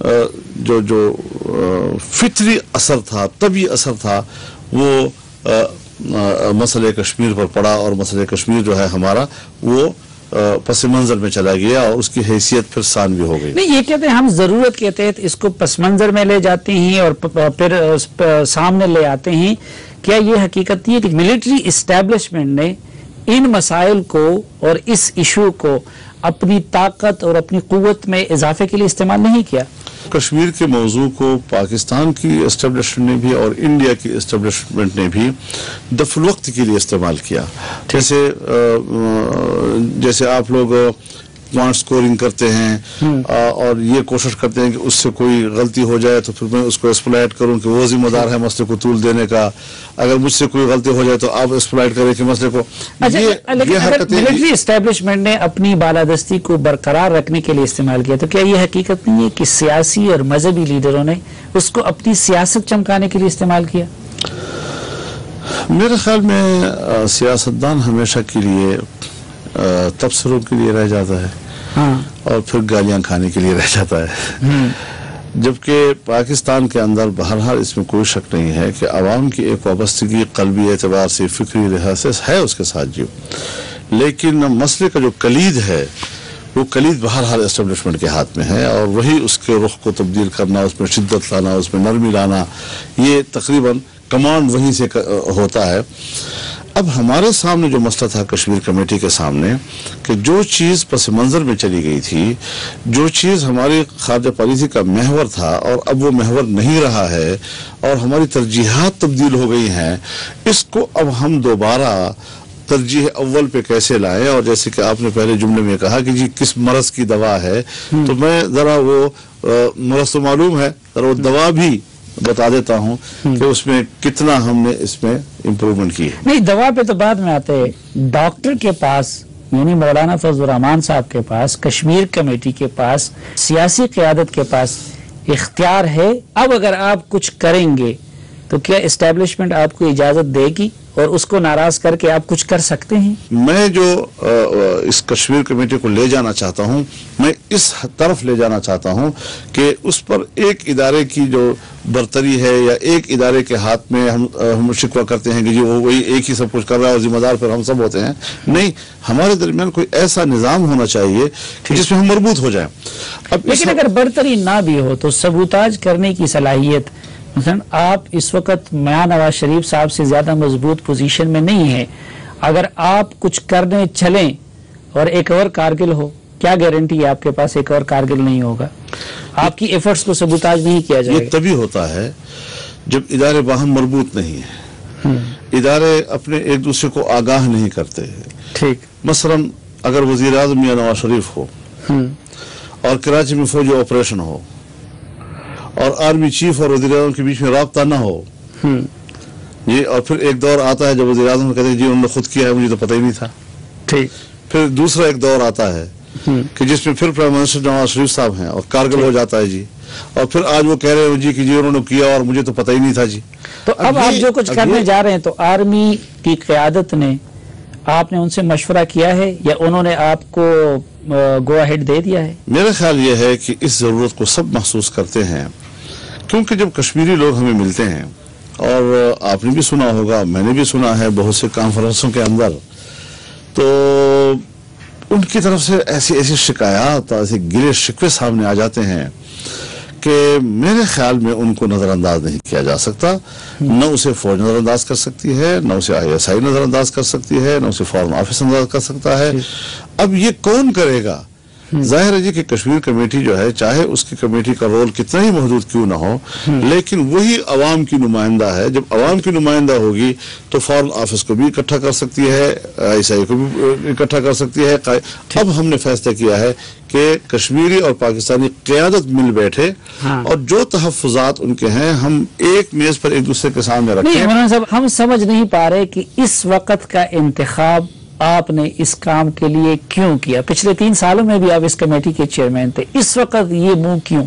جو فطری اثر تھا، طبی اثر تھا، وہ مسئلہ کشمیر پر پڑا، اور مسئلہ کشمیر جو ہے ہمارا وہ پس منظر میں چلا گیا، اور اس کی حیثیت پھر ثانوی ہو گئی۔ نہیں، یہ کہتے ہیں ہم ضرورت کے تحت اس کو پس منظر میں لے جاتے ہیں اور پھر سامنے لے آتے ہیں۔ کیا یہ حقیقت نہیں ہے کہ ملٹری اسٹیبلشمنٹ نے ان مسائل کو اور اس ایشو کو اپنی طاقت اور اپنی قوت میں اضافے کے لیے استعمال نہیں کیا؟ کشمیر کے موضوع کو پاکستان کی اسٹیبلشمنٹ نے بھی اور انڈیا کی اسٹیبلشمنٹ نے بھی دفع الوقت کے لیے استعمال کیا۔ جیسے آپ لوگ پوائنٹ سکورنگ کرتے ہیں اور یہ کوشش کرتے ہیں کہ اس سے کوئی غلطی ہو جائے تو پھر میں اس کو ایکسپلائٹ کروں کہ وہ ذمہ دار ہے مسئلے کو طول دینے کا، اگر مجھ سے کوئی غلطی ہو جائے تو آپ ایکسپلائٹ کریں کہ مسئلے کو۔ لیکن اگر ملٹری اسٹیبلشمنٹ نے اپنی بالادستی کو برقرار رکھنے کے لیے استعمال کیا تو کیا یہ حقیقت نہیں ہے کہ سیاسی اور مذہبی لیڈروں نے اس کو اپنی سیاست چمکانے کے لیے استعمال کیا؟ میرے خیال میں سیاستدان ہمیشہ کے لیے تبصروں کے لیے رہ جاتا ہے اور پھر گالیاں کھانے کے لیے رہ جاتا ہے، جبکہ پاکستان کے اندر بہرحال اس میں کوئی شک نہیں ہے کہ عوام کی ایک وابستگی قلبی اعتبار سے، فکری لحاظ سے ہے اس کے ساتھ جی، لیکن مسئلے کا جو کلید ہے وہ کلید بہرحال اسٹیبلشمنٹ کے ہاتھ میں ہے، اور وہی اس کے رخ کو تبدیل کرنا، اس میں شدت لانا، اس میں نرمی لانا، یہ تقریباً کمانڈ وہیں سے ہوتا ہے۔ اب ہمارے سامنے جو مسئلہ تھا کشمیر کمیٹی کے سامنے کہ جو چیز پس منظر میں چلی گئی تھی، جو چیز ہماری خارجہ پالیسی کا محور تھا اور اب وہ محور نہیں رہا ہے اور ہماری ترجیحات تبدیل ہو گئی ہیں، اس کو اب ہم دوبارہ ترجیح اول پہ کیسے لائیں؟ اور جیسے کہ آپ نے پہلے جملے میں کہا کہ جی کس مرض کی دوا ہے، تو میں ذرا وہ مرض تو معلوم ہے، ذرا وہ دوا بھی بتا دیتا ہوں کہ اس میں کتنا ہم نے اس میں امپروومنٹ کی ہے۔ نہیں، دوا پہ تو بعد میں آتے ہیں، ڈاکٹر کے پاس یعنی مولانا فضل الرحمان صاحب کے پاس، کشمیر کمیٹی کے پاس، سیاسی قیادت کے پاس اختیار ہے۔ اب اگر آپ کچھ کریں گے تو کیا اسٹیبلشمنٹ آپ کو اجازت دے گی اور اس کو ناراض کر کے آپ کچھ کر سکتے ہیں؟ میں جو اس کشمیر کمیٹی کو لے جانا چاہتا ہوں، میں اس طرف لے جانا چاہتا ہوں کہ اس پر ایک ادارے کی جو برتری ہے یا ایک ادارے کے ہاتھ میں ہم شکوہ کرتے ہیں کہ جی وہی ایک ہی سب کچھ کر رہا ہے اور ذمہ دار پھر ہم سب ہوتے ہیں، نہیں، ہمارے درمیان کوئی ایسا نظام ہونا چاہیے جس میں ہم مربوط ہو جائیں۔ لیکن اگر برتری نہ بھی ہو تو سبوتاج کرنے کی صلاحیت، مثلا آپ اس وقت میاں نواز شریف صاحب سے زیادہ مضبوط پوزیشن میں نہیں ہیں، اگر آپ کچھ کرنے چلیں اور ایک اور کارگل ہو، کیا گارنٹی ہے آپ کے پاس ایک اور کارگل نہیں ہوگا؟ آپ کی ایفرٹس کو سبوتاج نہیں کیا جائے گا۔ یہ تبھی ہوتا ہے جب ادارے باہم مربوط نہیں ہیں، ادارے اپنے ایک دوسرے کو آگاہ نہیں کرتے۔ ٹھیک، مثلا اگر وزیر اعظم میاں نواز شریف ہو اور کراچی میں فوجی آپریشن ہو اور آرمی چیف اور وزیر اعظم کے بیچ میں رابطہ نہ ہو، یہ اور پھر ایک دور آتا ہے جب وزیر اعظم کہتے ہیں جی انہوں نے خود کیا ہے، مجھے تو پتہ ہی نہیں تھا۔ ٹھیک، پھر دوسرا ایک دور آتا ہے کہ جس میں پھر پرائم منسٹر نواز شریف صاحب ہیں اور کارگل ہو جاتا ہے جی، اور پھر آج وہ کہہ رہے ہیں جی کہ جی انہوں نے کیا اور مجھے تو پتہ ہی نہیں تھا جی۔ تو اب آپ جو کچھ کرنے جا رہے ہیں تو آرمی کی قیادت نے، آپ نے ان سے مشورہ کیا ہے یا انہوں نے آپ کو گو اہیڈ دے دیا ہے؟ میرا خیال یہ ہے کہ اس ضرورت کو سب محسوس کرتے ہیں، کیونکہ جب کشمیری لوگ ہمیں ملتے ہیں، اور آپ نے بھی سنا ہوگا، میں نے بھی سنا ہے بہت سے کانفرنسوں کے اندر، تو ان کی طرف سے ایسی شکایات، ایسے گلے شکوے سامنے آ جاتے ہیں کہ میرے خیال میں ان کو نظر انداز نہیں کیا جا سکتا، نہ اسے فوج نظر انداز کر سکتی ہے، نہ اسے ISI نظر انداز کر سکتی ہے، نہ اسے فارن آفس نظر کر سکتا ہے۔ اب یہ کون کرے گا؟ ظاہر ہے جی کہ کشمیر کمیٹی جو ہے، چاہے اس کی کمیٹی کا رول کتنا ہی محدود کیوں نہ ہو، لیکن وہی عوام کی نمائندہ ہے۔ جب عوام کی نمائندہ ہوگی تو فارن آفس کو بھی اکٹھا کر سکتی ہے، ISI کو بھی اکٹھا کر سکتی ہے۔ اب ہم نے فیصلہ کیا ہے کہ کشمیری اور پاکستانی قیادت مل بیٹھے اور جو تحفظات ان کے ہیں ہم ایک میز پر ایک دوسرے کے سامنے رکھیں۔ نہیں مولانا صاحب، ہم سمجھ نہیں پا رہے کہ اس وقت کا انتخاب آپ نے اس کام کے لیے کیوں کیا؟ پچھلے 3 سالوں میں بھی آپ اس کمیٹی کے چیئرمین تھے، اس وقت یہ منہ کیوں؟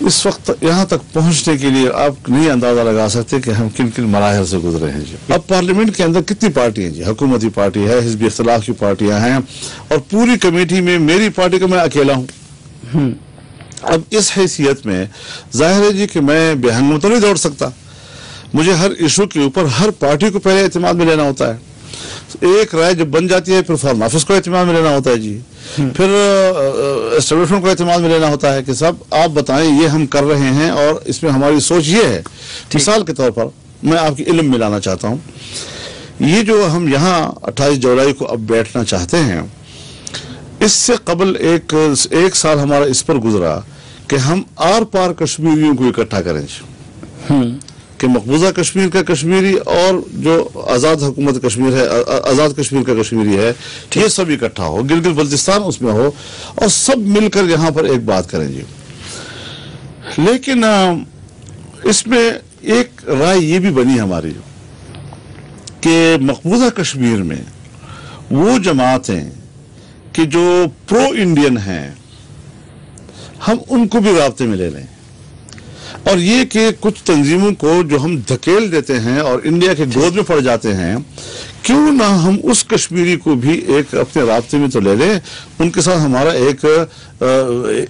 اس وقت یہاں تک پہنچنے کے لیے آپ نہیں اندازہ لگا سکتے کہ ہم کن کن مراحل سے گزرے ہیں جی۔ اب پارلیمنٹ کے اندر کتنی پارٹی ہیں جی؟ حکومتی پارٹی ہے، حزبی اختلاف کی پارٹیاں ہیں، اور پوری کمیٹی میں میری پارٹی کا میں اکیلا ہوں۔ اب اس حیثیت میں ظاہر ہے جی کہ میں بے ہنگم تو نہیں دوڑ سکتا. مجھے ہر ایشو کے اوپر ہر پارٹی کو پہلے اعتماد میں لینا ہوتا ہے. ایک رائے جب بن جاتی ہے پھر فارم آفس کو اعتماد میں لینا ہوتا ہے جی, پھر اسٹیبلشمنٹ کو اعتماد میں لینا ہوتا ہے کہ صاحب آپ بتائیں یہ ہم کر رہے ہیں اور اس میں ہماری سوچ یہ ہے. مثال کے طور پر میں آپ کی علم میں لانا چاہتا ہوں, یہ جو ہم یہاں 28 جولائی کو اب بیٹھنا چاہتے ہیں, اس سے قبل ایک سال ہمارا اس پر گزرا کہ ہم آر پار کشمیریوں کو اکٹھا کریں کہ مقبوضہ کشمیر کا کشمیری اور جو آزاد حکومت کشمیر ہے, آزاد کشمیر کا کشمیری ہے, یہ سب اکٹھا ہو, گلگت بلتستان اس میں ہو اور سب مل کر یہاں پر ایک بات کریں جی. لیکن اس میں ایک رائے یہ بھی بنی ہماری کہ مقبوضہ کشمیر میں وہ جماعتیں کہ جو پرو انڈین ہیں ہم ان کو بھی رابطے میں لے لیں, اور یہ کہ کچھ تنظیموں کو جو ہم دھکیل دیتے ہیں اور انڈیا کے گود میں پڑ جاتے ہیں, کیوں نہ ہم اس کشمیری کو بھی ایک اپنے رابطے میں تو لے لیں, ان کے ساتھ ہمارا ایک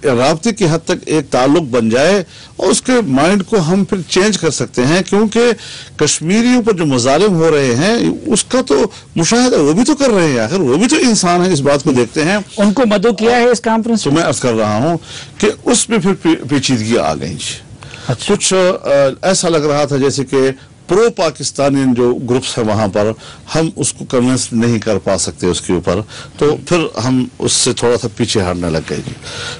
رابطے کی حد تک ایک تعلق بن جائے اور اس کے مائنڈ کو ہم پھر چینج کر سکتے ہیں. کیونکہ کشمیریوں پر جو مظالم ہو رہے ہیں اس کا تو مشاہدہ وہ بھی تو کر رہے ہیں, آخر وہ بھی تو انسان ہیں, اس بات کو دیکھتے ہیں. ان کو مدعو کیا ہے اس کانفرنس تو میں عرض کر رہا ہوں کہ اس میں پھر پیچیدگی آ گئی. کچھ ایسا لگ رہا تھا جیسے کہ پرو پاکستانی جو گروپس ہیں وہاں پر ہم اس کو کنونس نہیں کر پا سکتے اس کے اوپر, تو پھر ہم اس سے تھوڑا سا پیچھے ہٹنے لگ گئے.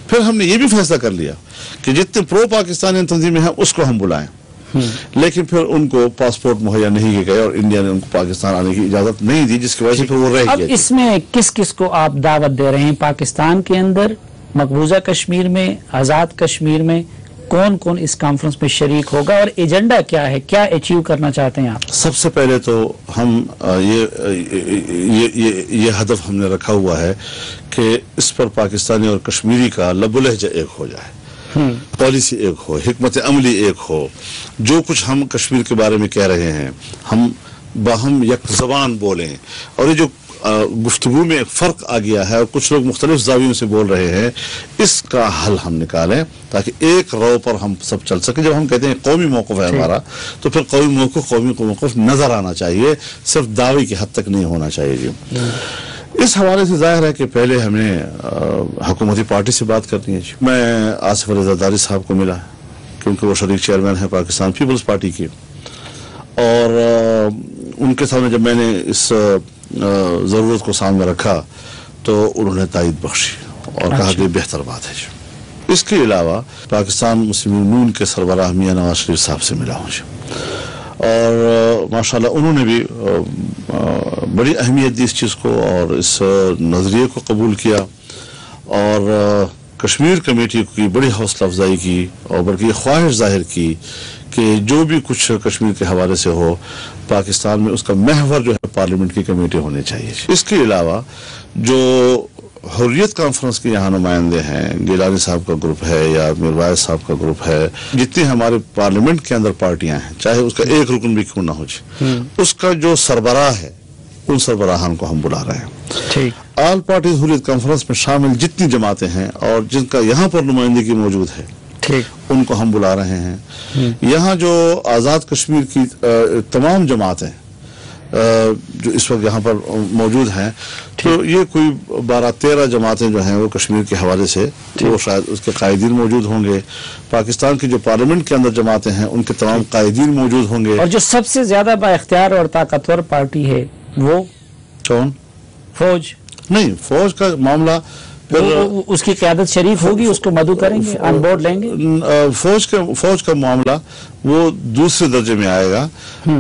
پھر ہم نے یہ بھی فیصلہ کر لیا کہ جتنے پرو پاکستانی تنظیمیں ہیں اس کو ہم بلائیں, لیکن پھر ان کو پاسپورٹ مہیا نہیں کیے گئے اور انڈیا نے ان کو پاکستان آنے کی اجازت نہیں دی, جس کی وجہ سے پھر وہ رہ گئے. اب اس میں کس کس کو آپ دعوت دے رہے ہیں پاکستان کے اندر, مقبوضہ کشمیر میں, آزاد کشمیر میں, کون کون اس کانفرنس میں شریک ہوگا اور ایجنڈا کیا ہے, کیا اچیو کرنا چاہتے ہیں آپ؟ سب سے پہلے تو ہم یہ ہدف ہم نے رکھا ہوا ہے کہ اس پر پاکستانی اور کشمیری کا لب و لہجہ ایک ہو جائے, پالیسی ایک ہو, حکمت عملی ایک ہو. جو کچھ ہم کشمیر کے بارے میں کہہ رہے ہیں ہم باہم یک زبان بولیں, اور یہ جو گفتگو میں ایک فرق آ گیا ہے اور کچھ لوگ مختلف زاویوں سے بول رہے ہیں, اس کا حل ہم نکالیں تاکہ ایک رو پر ہم سب چل سکیں. جب ہم کہتے ہیں قومی موقف ہے ہمارا, تو پھر قومی موقف نظر آنا چاہیے, صرف دعوے کی حد تک نہیں ہونا چاہیے جی. اس حوالے سے ظاہر ہے کہ پہلے ہم نے حکومتی پارٹی سے بات کرنی ہے جی. میں آصف علی زرداری صاحب کو ملا کیونکہ وہ شریک چیئرمین ہے پاکستان پیپلز پارٹی کی, اور ان کے سامنے جب میں نے اس ضرورت کو سامنے رکھا تو انہوں نے تائید بخشی اور کہا کہ بہتر بات ہے جی. اس کے علاوہ پاکستان مسلم نون کے سربراہ میاں نواز شریف صاحب سے ملا ہوں جی, اور ماشاءاللہ انہوں نے بھی بڑی اہمیت دی اس چیز کو اور اس نظریے کو قبول کیا, اور کشمیر کمیٹی کی بڑی حوصلہ افزائی کی اور بلکہ یہ خواہش ظاہر کی کہ جو بھی کچھ کشمیر کے حوالے سے ہو پاکستان میں اس کا محور جو ہے پارلیمنٹ کی کمیٹی ہونی چاہیے. اس کے علاوہ جو حریت کانفرنس کے یہاں نمائندے ہیں, گیلانی صاحب کا گروپ ہے یا میروائز صاحب کا گروپ ہے, جتنی ہمارے پارلیمنٹ کے اندر پارٹیاں ہیں چاہے اس کا ایک رکن بھی کیوں نہ ہو جائے, اس کا جو سربراہ ہے ان سربراہان کو ہم بلا رہے ہیں. آل پارٹیز حریت کانفرنس میں شامل جتنی جماعتیں ہیں اور جن کا یہاں پر نمائندگی موجود ہے ان کو ہم بلا رہے ہیں. یہاں جو آزاد کشمیر کی تمام جماعتیں جو اس وقت یہاں پر موجود ہیں, تو یہ کوئی 12-13 جماعتیں جو ہیں وہ کشمیر کے حوالے سے وہ شاید اس کے قائدین موجود ہوں گے. پاکستان کی جو پارلیمنٹ کے اندر جماعتیں ہیں ان کے تمام قائدین موجود ہوں گے. اور جو سب سے زیادہ با اختیار اور طاقتور پارٹی ہے وہ کون؟ فوج. نہیں, فوج کا معاملہ اس کی قیادت شریف ہوگی, اس کو مدعو کریں گے, آن بورڈ لیں گے. فوج کا معاملہ وہ دوسرے درجے میں آئے گا.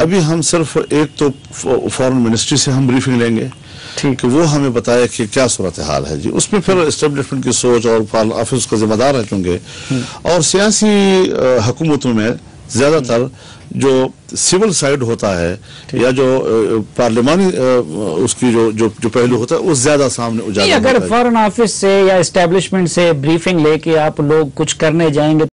ابھی ہم صرف ایک تو فورن منسٹری سے ہم بریفنگ لیں گے کہ وہ ہمیں بتائے کہ کیا صورتحال ہے جی. اس میں پھر اسٹیبلشمنٹ کی سوچ اور فارن آفس کا ذمہ دار رہیں گے, اور سیاسی حکومتوں میں زیادہ تر جو سول سائیڈ ہوتا ہے یا جو پارلیمانی اس کی جو پہلو ہوتا ہے وہ زیادہ سامنے اجاگر ہوتا ہے. اگر فارن آفس سے یا اسٹیبلشمنٹ سے بریفنگ لے کے آپ لوگ کچھ کرنے جائیں گے